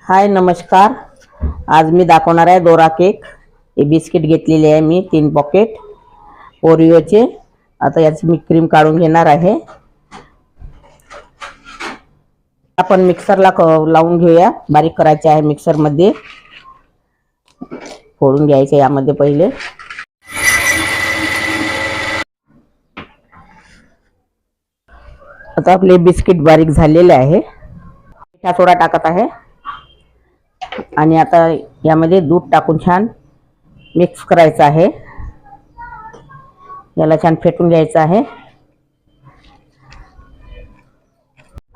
हाय नमस्कार। आज मी दाखवणार आहे दोरा केक। हे बिस्किट घेतलेले आहे मी 3 पॉकेट ओरिओचे। आता याची मी क्रीम काढून घेणार आहे। आपण मिक्सरला लावून घेऊया। बारीक करायचे आहे मिक्सर मध्ये। फोडून घ्यायचे यामध्ये पहिले। आता आपले बिस्किट बारीक झालेले आहे। मीठा थोडा टाकत आहे आणि आता यामध्ये दूध टाकून छान मिक्स करायचं आहे। याला छान फेटून घ्यायचं आहे।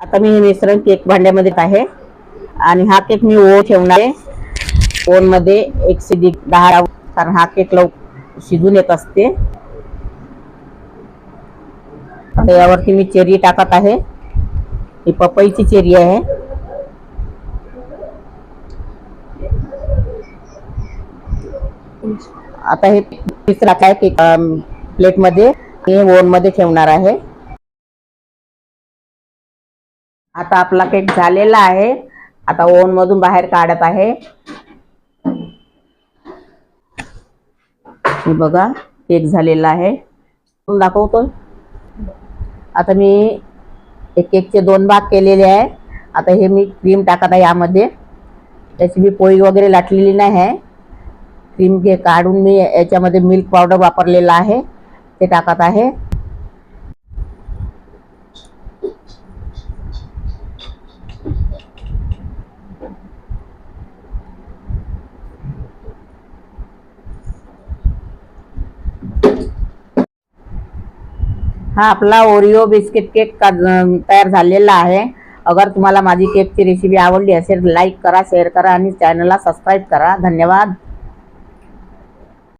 आता मी हे मिश्रण केक भांड्यामध्ये आहे आणि हा केक मी ओव्हन ठेवणार आहे। ओव्हन मध्ये 1 से 10 कारण हा केक लवकर शिजून येत असते। आता यावरती मी चेरी टाकत आहे। ही पपईची चेरी आहे। आता हे पीस टाकाय केक प्लेट मध्ये हे ओव्हन मध्ये ठेवणार आहे। आता आपला केक झालेला आहे। आता ओव्हन मधून बाहेर काढत आहे। हे बघा केक झालेला आहे। दाखवतो। आता मी एक केकचे 2 भाग केलेले आहे। आता हे मी क्रीम टाकत आहे यामध्ये। त्याची मी पोळी वगैरे लाटलेली नाही आहे। क्रीम काढून मी याच्यामध्ये मिल्क पावडर वापरलेला आहे ते टाकत आहे। हा आपला ओरिओ बिस्किट केक तयार झालेला आहे। अगर तुम्हाला माझी केकची रेसिपी आवडली असेल लाईक करा, शेअर करा आणि चॅनलला सबस्क्राइब करा। धन्यवाद।